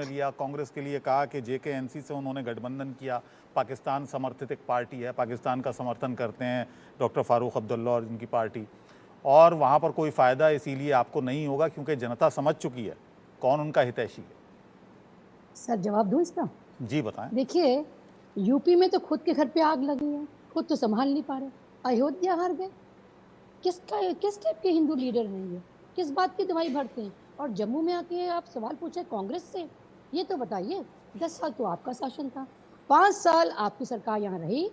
लिया, कांग्रेस के लिए कहा कि जेकेएनसी से उन्होंने गठबंधन किया। पाकिस्तान समर्थित एक पार्टी है, पाकिस्तान का समर्थन करते हैं डॉक्टर फारूक अब्दुल्ला और उनकी पार्टी, और वहाँ पर कोई फ़ायदा इसीलिए आपको नहीं होगा क्योंकि जनता समझ चुकी है कौन उनका हितैषी है। सर जवाब दूं इसका? जी बताएं। देखिए, यूपी में तो खुद के घर पे आग लगी है, खुद तो संभाल नहीं पा रहे, अयोध्या हार गए। किस टाइप के हिंदू लीडर हैं ये? किस बात की दवाई भरते हैं? और जम्मू में आके आप सवाल पूछे कांग्रेस से, ये तो बताइए। 10 साल तो आपका शासन था, 5 साल आपकी सरकार यहाँ रही,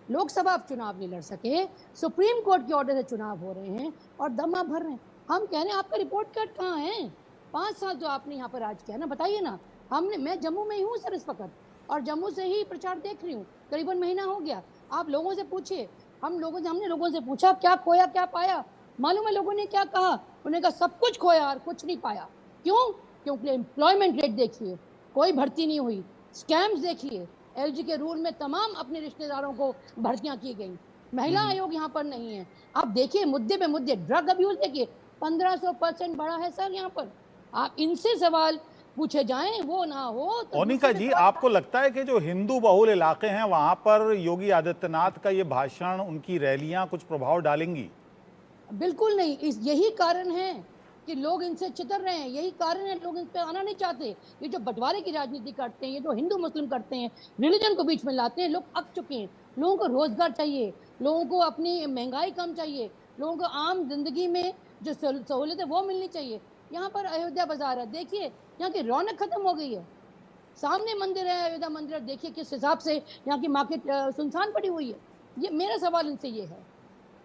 लोकसभा आप चुनाव नहीं लड़ सके, सुप्रीम कोर्ट के ऑर्डर से चुनाव हो रहे हैं और दम आप भर रहे हैं। हम कह रहे हैं आपका रिपोर्ट कार्ड कहाँ है? 5 साल तो आपने यहाँ पर राज किया ना, बताइए ना। मैं जम्मू में ही हूँ सर इस वक्त, और जम्मू से ही प्रचार देख रही हूँ, करीबन महीना हो गया। आप लोगों से पूछिए, हमने लोगों से पूछा क्या खोया क्या पाया। मालूम है लोगों ने क्या कहा? उन्होंने कहा सब कुछ खोया और कुछ नहीं पाया। क्यों? क्योंकि एम्प्लॉयमेंट रेट देखिए, कोई भर्ती नहीं हुई। स्कैम्स देखिए, एलजी के रूल में तमाम अपने रिश्तेदारों को भर्तियां की गई। महिला आयोग यहाँ पर नहीं है। आप देखिए मुद्दे पे मुद्दे, ड्रग अब्यूज देखिए 1500% बढ़ा है सर यहाँ पर। आप इनसे सवाल पूछे जाएं, वो ना हो तो मोनिका जी, आपको लगता है कि जो हिंदू बहुल इलाके हैं वहां पर योगी आदित्यनाथ का ये भाषण, उनकी रैलियां कुछ प्रभाव डालेंगी? बिल्कुल नहीं। यही कारण है कि लोग इनसे चितर रहे हैं, यही कारण है लोग इन पे आना नहीं चाहते। ये जो बंटवारे की राजनीति करते हैं, ये जो हिंदू मुस्लिम करते हैं, रिलीजन को बीच में लाते हैं, लोग अक चुके हैं। लोगों को रोजगार चाहिए, लोगों को अपनी महंगाई कम चाहिए, लोगों को आम जिंदगी में जो सहूलियत है वो मिलनी चाहिए। यहाँ पर अयोध्या बाजार है, देखिए यहाँ की रौनक खत्म हो गई है। सामने मंदिर है, अयोध्या मंदिर, देखिए किस हिसाब से यहाँ की मार्केट सुनसान पड़ी हुई है। ये मेरा सवाल इनसे ये है,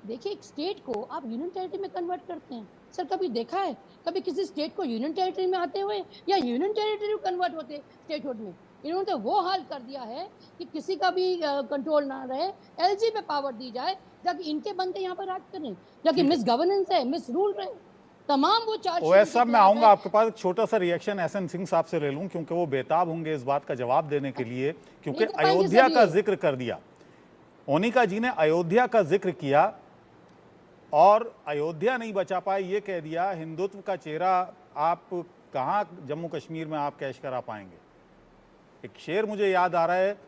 देखिए एक स्टेट को आप यूनियन टेरिटरी में कन्वर्ट करते हैं। सर कभी देखा है कभी किसी स्टेट को यूनियन टेरिटरी में आते हुए, या यूनियन टेरिटरी में कन्वर्ट होते स्टेटहुड में? इन्होंने तो वो हाल कर दिया है कि किसी का भी कंट्रोल ना रहे, एलजी पे पावर दी जाए, जाकि इनके बंदे यहाँ पर राज करें, जाकि मिस गवर्नेंस है, मिस रूल रहे तमाम वो चार्ज। ओवैसी साहब, मैं आऊंगा आपके पास, एक छोटा सा रिएक्शन एसएन सिंह साहब से ले लूं क्योंकि वो बेताब होंगे इस बात का जवाब देने के लिए, क्योंकि अयोध्या का जिक्र कर दिया। मोनिका जी ने अयोध्या का जिक्र किया और अयोध्या नहीं बचा पाए, ये कह दिया। हिंदुत्व का चेहरा आप कहाँ जम्मू कश्मीर में आप कैश करा पाएंगे? एक शेर मुझे याद आ रहा है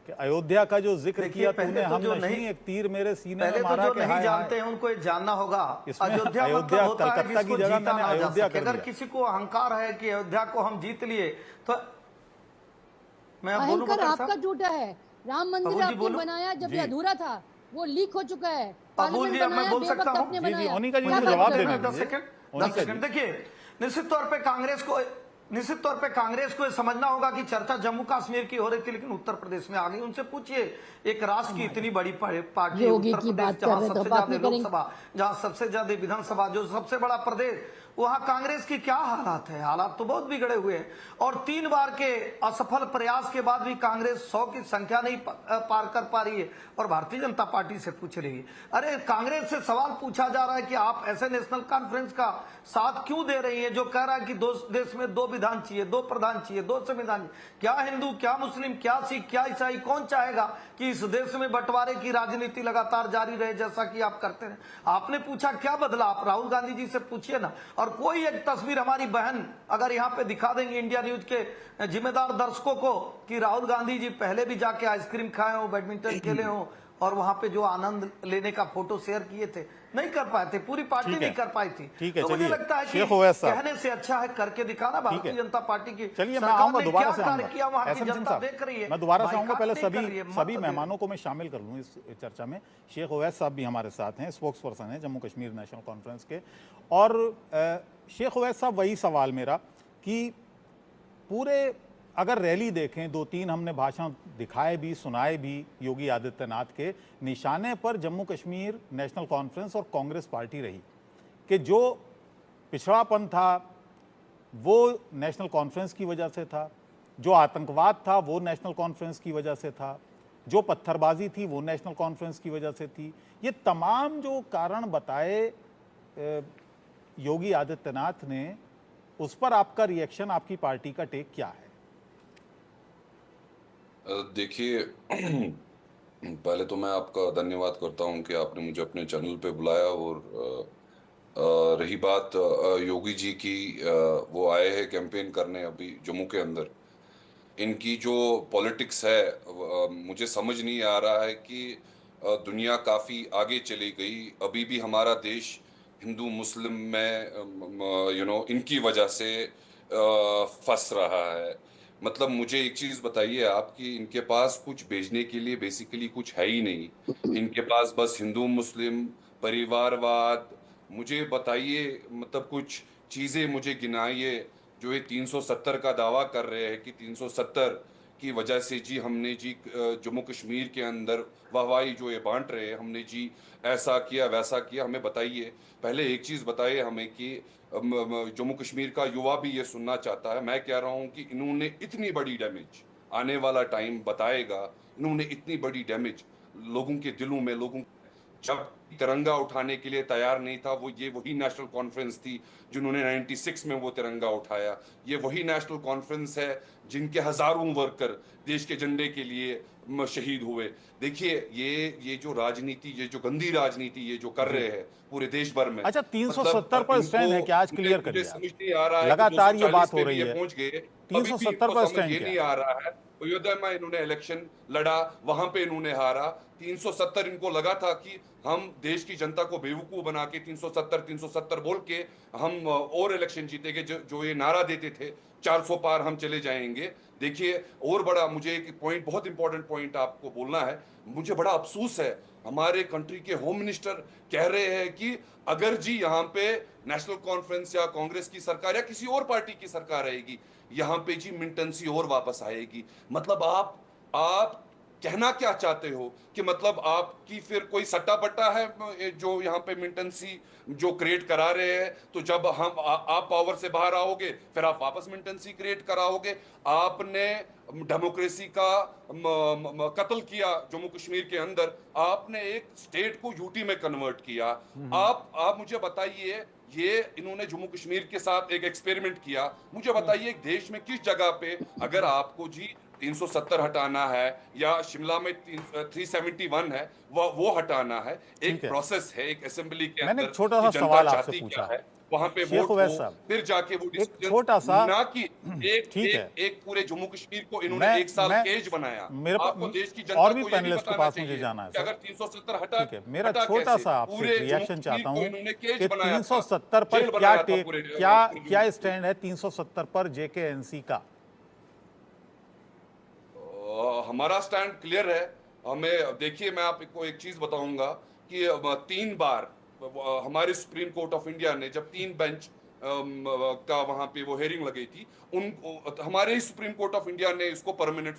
कि अयोध्या का जो जिक्र किया तूने, हम जो नहीं, एक तीर मेरे सीने में मारा। जो नहीं जानते हैं उनको ये जानना होगा। अयोध्या कलकत्ता की जगह मैंने अयोध्या कर दिया। अगर किसी को अहंकार है कि अयोध्या को हम जीत लिए, तो मैं बोलूं आपका झूठा है। राम मंदिर आपने बनाया जब ये अधूरा था, वो लीक हो चुका है। अबुल जी, मैं बोल सकता हूँ? मोनिका जी मुझे जवाब देने दीजिए। 10 सेकंड। देखिए, निश्चित तौर पे कांग्रेस को समझना होगा कि चर्चा जम्मू कश्मीर की हो रही थी, लेकिन उत्तर प्रदेश में आ गई। उनसे पूछिए, एक राष्ट्र की इतनी बड़ी पार्टी उत्तर प्रदेश, जहां सबसे ज्यादा लोकसभा, जहां सबसे ज्यादा विधानसभा, जो सबसे बड़ा प्रदेश, वहां कांग्रेस की क्या हालात है? हालात तो बहुत बिगड़े हुए हैं। और 3 बार के असफल प्रयास के बाद भी कांग्रेस 100 की संख्या नहीं पार कर पा रही है, और भारतीय जनता पार्टी से पूछ रही है। अरे कांग्रेस से सवाल पूछा जा रहा है कि आप ऐसे नेशनल कॉन्फ्रेंस का साथ क्यों दे रही है जो कह रहा है कि देश में 2 विधान चाहिए, 2 प्रधान चाहिए, 2 संविधान? क्या हिंदू, क्या मुस्लिम, क्या सिख, क्या ईसाई, कौन चाहेगा कि इस देश में बंटवारे की राजनीति लगातार जारी रहे जैसा कि आप करते हैं? आपने पूछा क्या बदला? आप राहुल गांधी जी से पूछिए ना। और कोई एक तस्वीर हमारी बहन अगर यहाँ पे दिखा देंगे इंडिया न्यूज के जिम्मेदार दर्शकों को कि राहुल गांधी जी पहले भी जाके आइसक्रीम खाए हो, बैडमिंटन खेले हो, और वहां पे जो आनंद लेने का फोटो शेयर किए थे, नहीं कर पाए थे, पूरी पार्टी नहीं कर पाई थी। ठीक है, तो मुझे लगता है कि कहने से अच्छा है करके दिखाना। भारतीय जनता पार्टी की चलिए, मैं आऊंगा दोबारा से, देख रही है। मैं दोबारा से आऊंगा। पहले सभी मेहमानों को मैं शामिल कर लूं इस चर्चा में। शेख ओवैसी साहब भी हमारे साथ हैं, स्पोक्स पर्सन है जम्मू कश्मीर नेशनल कॉन्फ्रेंस के। और शेख ओवैसी साहब, वही सवाल मेरा कि पूरे अगर रैली देखें, 2-3 हमने भाषण दिखाए भी, सुनाए भी योगी आदित्यनाथ के, निशाने पर जम्मू कश्मीर नेशनल कॉन्फ्रेंस और कांग्रेस पार्टी रही कि जो पिछड़ापन था वो नेशनल कॉन्फ्रेंस की वजह से था, जो आतंकवाद था वो नेशनल कॉन्फ्रेंस की वजह से था, जो पत्थरबाजी थी वो नेशनल कॉन्फ्रेंस की वजह से थी। ये तमाम जो कारण बताए योगी आदित्यनाथ ने, उस पर आपका रिएक्शन, आपकी पार्टी का टेक क्या है? देखिए, पहले तो मैं आपका धन्यवाद करता हूं कि आपने मुझे अपने चैनल पे बुलाया और रही बात योगी जी की, वो आए हैं कैंपेन करने अभी जम्मू के अंदर। इनकी जो पॉलिटिक्स है, मुझे समझ नहीं आ रहा है कि दुनिया काफी आगे चली गई, अभी भी हमारा देश हिंदू मुस्लिम में इनकी वजह से फंस रहा है। मतलब मुझे एक चीज बताइए आप कि इनके पास कुछ भेजने के लिए बेसिकली कुछ है ही नहीं। इनके पास बस हिंदू मुस्लिम परिवारवाद। मुझे बताइए, मतलब कुछ चीजें मुझे गिनाइए जो ये 370 का दावा कर रहे हैं कि 370 की वजह से जी हमने जी जम्मू कश्मीर के अंदर वाहवाही जो ये बांट रहे हैं, हमने जी ऐसा किया वैसा किया। हमें बताइए, पहले एक चीज बताइए हमें कि जम्मू कश्मीर का युवा भी ये सुनना चाहता है। मैं कह रहा हूं कि इन्होंने इतनी बड़ी डैमेज, आने वाला टाइम बताएगा, इन्होंने इतनी बड़ी डैमेज लोगों के दिलों में, लोगों जब तिरंगा उठाने के लिए तैयार नहीं था, वो ये वही नेशनल कॉन्फ्रेंस थी जिन्होंने 96 में वो तिरंगा उठाया। ये वही नेशनल कॉन्फ्रेंस है जिनके हजारों वर्कर देश के झंडे के लिए शहीद हुए। देखिए, ये जो राजनीति, ये जो गंदी राजनीति ये जो कर जी। रहे हैं पूरे देश भर में, अच्छा, मतलब 370 पर इनको, स्टैंड है क्या? आज मुझे क्लियर मुझे करिए आप। समझ नहीं आ रहा है कि लगातार ये 240 बात हो पे भी रही ये है, पहुंच गए, अभी भी 370 इनको पर समझ स्टैंड ये क्या नहीं है? आ रहा है। अयोध्या में इन्होंने इलेक्शन लड़ा, वहां पे इन्होंने हारा। 370 इनको लगा था कि हम देश की जनता को बेवकूफ बना के 370 बोल के हम और इलेक्शन जीतेंगे। जो ये नारा देते थे 400 पार हम चले जाएंगे। देखिए, और बड़ा मुझे एक पॉइंट, बहुत इंपॉर्टेंट पॉइंट आपको बोलना है। मुझे बड़ा अफसोस है, हमारे कंट्री के होम मिनिस्टर कह रहे हैं कि अगर जी यहाँ पे नेशनल कॉन्फ्रेंस या कांग्रेस की सरकार या किसी और पार्टी की सरकार आएगी, यहाँ पे जी मिलिटेंसी और वापस आएगी। मतलब आप कहना क्या चाहते हो कि मतलब आपकी फिर कोई सट्टा पट्टा है जो यहाँ पे मिलिटेंसी जो क्रिएट करा रहे हैं? तो जब आप पावर से बाहर आओगे फिर आप वापस मिलिटेंसी क्रिएट कराओगे। आपने डेमोक्रेसी का कत्ल किया जम्मू कश्मीर के अंदर, आपने एक स्टेट को यूटी में कन्वर्ट किया। आप मुझे बताइए, ये इन्होंने जम्मू कश्मीर के साथ एक एक्सपेरिमेंट किया। मुझे बताइए, एक देश में किस जगह पे अगर आपको जी 370 हटाना है या शिमला में 371 है, वो हटाना है, ठीक एक है, प्रोसेस है एक असेंबली के मैंने अंदर एक छोटा कि सा जनता सवाल आपसे चाहती क्या पूछा। है, वहां पे शेख वोट उवैस हो, साहब, फिर जाके वो एक डिसीजन, छोटा सा, ना कि एक ठीक है, एक एक पूरे जम्मू कश्मीर को इन्होंने मैं एक साल मैं केज बनाया। मेरे आपको देश की और जनता भी को ये भी पैनलिस्ट के बताना पास मुझे चाहिए जाना है कि सर। अगर 370 हटा ठीक है, मेरा हटा छोटा कैसे सा आपसे पूरे एक जम्मू रिएक्शन कश्मीर चाहता को हूं इन्होंने केज कि बनाया था, 370 पर जेल क्या बनाया था पूरे क्या पूरे क्या जम्मू को। स्टैंड है 370 पर जेकेएनसी का? हमारा स्टैंड क्लियर है। हमें देखिए, मैं आपको एक चीज बताऊंगा कि 3 बार हमारे सुप्रीम कोर्ट ऑफ इंडिया ने जब 3 बेंच का वहां पे वो हेयरिंग लगी थी, उन हमारे ही सुप्रीम कोर्ट ऑफ इंडिया ने इसको परमानेंट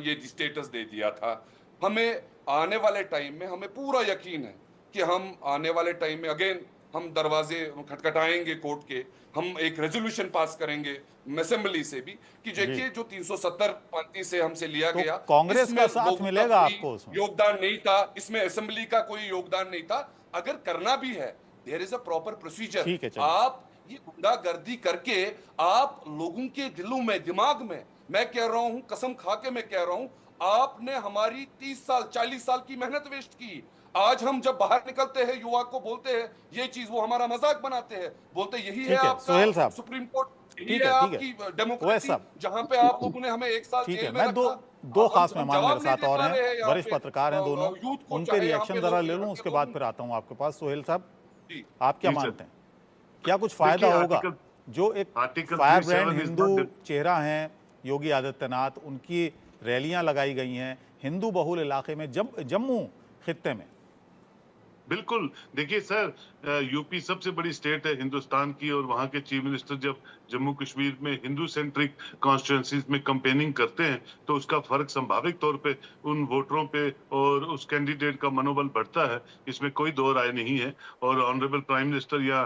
ये स्टेटस दे दिया था। हमें आने वाले टाइम में हमें पूरा यकीन है कि हम आने वाले टाइम में अगेन हम दरवाजे खटखटाएंगे कोर्ट के, हम एक रेजोल्यूशन पास करेंगे असेंबली से भी कि जी, देखिए जो 370 पांति से हमसे लिया तो गया, कांग्रेस इसमें का साथ लोगों का मिलेगा कोई आपको उसमें? योगदान नहीं था, इसमें असेंबली का कोई योगदान नहीं था। अगर करना भी है, there is a proper procedure. ठीक है, चलिए। आप ये गुंडागर्दी करके आप लोगों के दिलों में, दिमाग में, मैं कह रहा हूं, कसम खा के मैं कह रहा हूं, आपने हमारी 30 साल 40 साल की मेहनत वेस्ट की। आज हम जब बाहर निकलते हैं युवा को बोलते हैं ये चीज, वो हमारा मजाक बनाते हैं, बोलते यही है ठीक है, आपका सोहेल साहब, सुप्रीम कोर्ट, यही ठीक है है, ठीक है, आपकी ओवैस डेमोक्रेसी, साहब, जहां पे आप लोगों ने हमें 1 साल ठीक है। जेल में मैं दो रखा। दो खास हम मेहमान मेरे जवाब नहीं साथ दे और पा रहे हैं, हैं यहाँ वरिष्ठ पे पत्रकार हैं दोनों, यूथ को, उनके चाहे यहाँ रिएक्शन पे जरा लोग ले लूं, यहाँ उसके के बाद लोग। फिर आता हूं आपके पास। सोहेल साहब, जी आप क्या जी सर। मानते हैं, क्या कुछ फायदा देखिए, होगा? जो एक article fire brand 37 is Hindu not. चेहरा हैं योगी आदित्यनाथ, उनकी रैलियां लगाई गई हैं हिंदू बहुल इलाके में, जम्मू खित्ते में। बिल्कुल, देखिए सर, यूपी सबसे बड़ी स्टेट है हिंदुस्तान की, और वहाँ के चीफ मिनिस्टर जब जम्मू कश्मीर में हिंदू सेंट्रिक कॉन्स्टिट्यूंसीज में कैंपेनिंग करते हैं तो उसका फर्क संभाविक तौर पे उन वोटरों पे और उस कैंडिडेट का मनोबल बढ़ता है, इसमें कोई दो राय नहीं है। और ऑनरेबल प्राइम मिनिस्टर या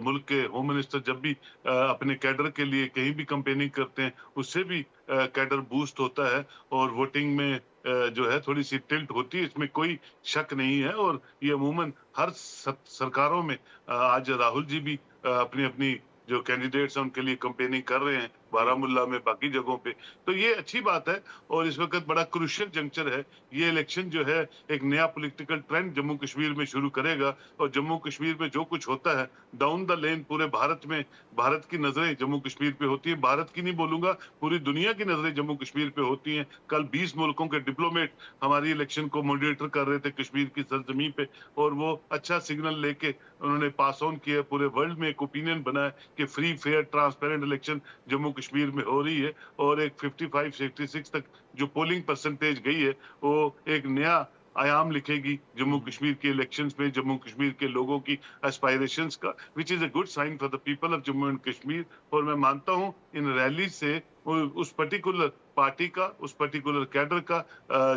मुल्क के होम मिनिस्टर जब भी अपने कैडर के लिए कहीं भी कैंपेनिंग करते हैं, उससे भी कैडर बूस्ट होता है और वोटिंग में जो है थोड़ी सी टिल्ट होती है, इसमें कोई शक नहीं है। और ये अमूमन हर सरकारों में आज राहुल जी भी अपनी अपनी जो कैंडिडेट्स हैं उनके लिए कैंपेनिंग कर रहे हैं, बारामूला में, बाकी जगहों पे। तो ये अच्छी बात है और इस वक्त बड़ा क्रूशियल जंक्चर है। ये इलेक्शन जो है एक नया पॉलिटिकल ट्रेंड जम्मू कश्मीर में शुरू करेगा और जम्मू कश्मीर में जो कुछ होता है डाउन द लेन पूरे भारत में, भारत की नजरें जम्मू कश्मीर पे होती है। भारत की नहीं बोलूंगा, पूरी दुनिया की नजरें जम्मू कश्मीर पे होती हैं। कल 20 मुल्कों के डिप्लोमेट हमारी इलेक्शन को मॉनिटर कर रहे थे कश्मीर की सरजमीन पे और वो अच्छा सिग्नल लेके उन्होंने पास ऑन किया, पूरे वर्ल्ड में एक ओपिनियन बना है कि free fair transparent election Jammu Kashmir में हो रही है और एक 55-66 तक जो पोलिंग परसेंटेज गई है वो एक नया आयाम लिखेगी जम्मू कश्मीर के इलेक्शंस में, जम्मू कश्मीर के लोगों की एस्पायरेशंस का, which is a good sign for the people of Jammu and Kashmir. और मैं मानता हूं इन रैली से उस पर्टिकुलर पार्टी का, उस पर्टिकुलर कैडर का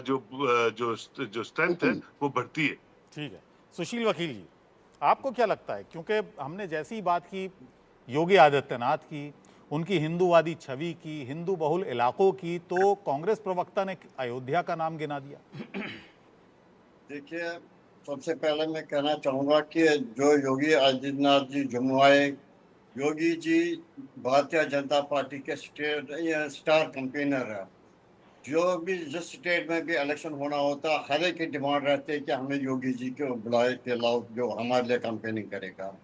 जो स्ट्रेंथ है वो बढ़ती है। ठीक है। सुशील वकील जी, आपको क्या लगता है, क्योंकि हमने जैसी बात की योगी आदित्यनाथ की, उनकी हिंदूवादी छवि की, हिंदू बहुल इलाकों की, तो कांग्रेस प्रवक्ता ने अयोध्या का नाम गिना दिया। देखिए, सबसे पहले मैं कहना चाहूँगा कि जो योगी आदित्यनाथ जी जम्मू आए, योगी जी भारतीय जनता पार्टी के स्टार कैंपेनर है। जो भी जिस स्टेट में भी इलेक्शन होना होता, हर एक की डिमांड रहती है कि हमें योगी जी को बुलाए के लाओ जो हमारे लिए कैंपेनिंग करेगा।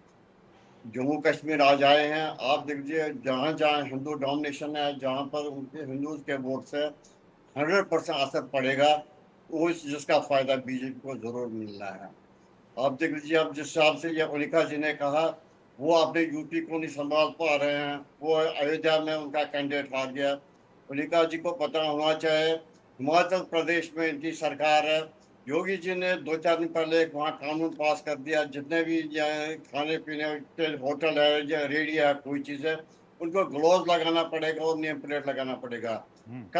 जम्मू कश्मीर आज आए हैं, आप देखिए जहाँ जहाँ हिंदू डोमिनेशन है, जहाँ पर उनके हिंदूज के वोट से 100% असर पड़ेगा, उस जिसका फायदा बीजेपी को जरूर मिलना है। आप देख लीजिए, अब जिस हिसाब से ये उनिका जी ने कहा, वो अपने यूपी को नहीं संभाल पा रहे हैं, वो अयोध्या में उनका कैंडिडेट हार गया। उनिका जी को पता होना चाहिए, हिमाचल प्रदेश में इनकी सरकार है। योगी जी ने 2-4 दिन पहले एक वहाँ कानून पास कर दिया, जितने भी खाने पीने के होटल है या रेडी है, कोई चीज़ है, उनको ग्लोव लगाना पड़ेगा और नेम प्लेट लगाना पड़ेगा।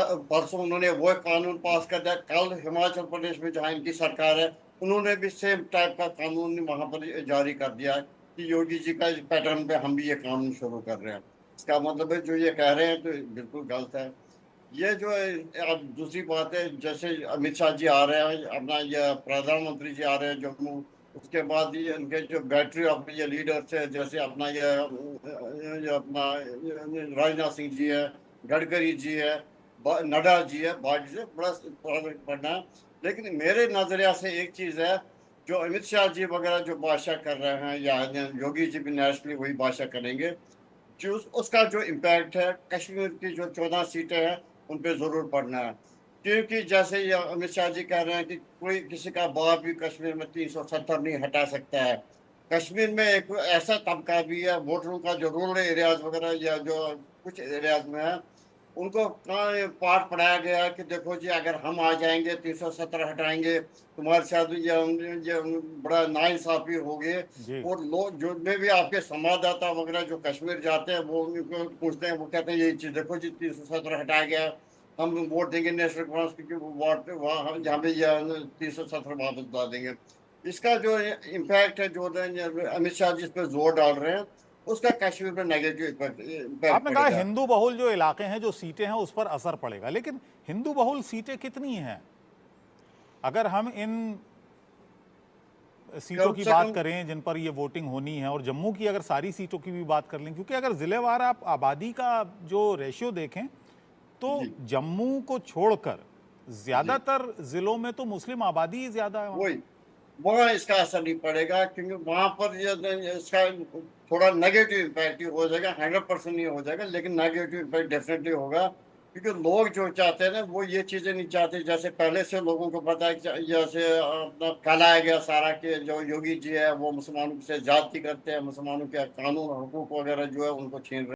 परसों उन्होंने वो कानून पास कर दिया। कल हिमाचल प्रदेश में जहाँ इनकी सरकार है, उन्होंने भी सेम टाइप का कानून वहाँ पर जारी कर दिया कि योगी जी का पैटर्न पे हम भी ये कानून शुरू कर रहे हैं। इसका मतलब है जो ये कह रहे हैं तो बिल्कुल गलत है। ये जो है, अब दूसरी बात है, जैसे अमित शाह जी आ रहे हैं, अपना ये प्रधानमंत्री जी आ रहे हैं जम्मू, उसके बाद ये इनके जो बैटरी ऑफ ये लीडर्स है, जैसे अपना ये अपना राजनाथ सिंह जी है, गडकरी जी है, नड्डा जी है, बाकी से बड़ा पढ़ना है। लेकिन मेरे नजरिया से एक चीज़ है, जो अमित शाह जी वगैरह जो भाषा कर रहे हैं, या योगी जी भी नेशनली वही भाषा करेंगे, जो उसका जो इम्पैक्ट है कश्मीर की जो 14 सीटें हैं उन पे ज़रूर पड़ना है। क्योंकि जैसे ये अमित शाह जी कह रहे हैं कि कोई किसी का बाप भी कश्मीर में 370 नहीं हटा सकता है। कश्मीर में एक ऐसा तबका भी है, वोटरों का जो रूरल एरियाज वगैरह या जो कुछ एरियाज में है, उनको पाठ पढ़ाया गया कि देखो जी, अगर हम आ जाएंगे 370 हटाएंगे, तुम्हारे साथ ये बड़ा नाइंसाफी होगी। जी। और लोग जो में भी आपके संवाददाता वगैरह जो कश्मीर जाते हैं, वो उनको पूछते हैं, वो कहते हैं यही चीज़, देखो जी 370 हटाया गया, हम वोट देंगे नेशनल कॉन्फ्रेंस, क्योंकि वोट वहाँ जहाँ पे 370 वापस ला देंगे। इसका जो इम्पैक्ट है, जो अमित शाह जी इस पर जोर डाल रहे हैं, उसका कश्मीर पर नेगेटिव इम्पैक्ट आपने कहा पड़ेगा। हिंदू बहुल जो इलाके हैं, जो सीटें हैं, उस पर असर पड़ेगा, लेकिन हिंदू बहुल सीटें कितनी हैं? अगर हम इन सीटों कम की से बात कम करें जिन पर ये वोटिंग होनी है, और जम्मू की अगर सारी सीटों की भी बात कर लें, क्योंकि अगर जिलेवार आप आबादी का जो रेशियो देखें तो जी जम्मू को छोड़कर ज्यादातर जिलों में तो मुस्लिम आबादी ही ज्यादा है वहाँ। वही, वहाँ इसका असर नहीं पड़ेगा, क्योंकि वहाँ पर इसका थोड़ा नेगेटिव इम्पैक्ट ही हो जाएगा, 100% नहीं हो जाएगा, लेकिन नेगेटिव इम्पैक्ट डेफिनेटली होगा। क्योंकि लोग जो चाहते हैं ना, वो ये चीज़ें नहीं चाहते, जैसे पहले से लोगों को पता है कि जैसे अपना फैलाया गया सारा कि जो योगी जी है वो मुसलमानों से ज्यादती करते हैं, मुसलमानों के कानून हकूक वगैरह जो है उनको छीन रहे हैं।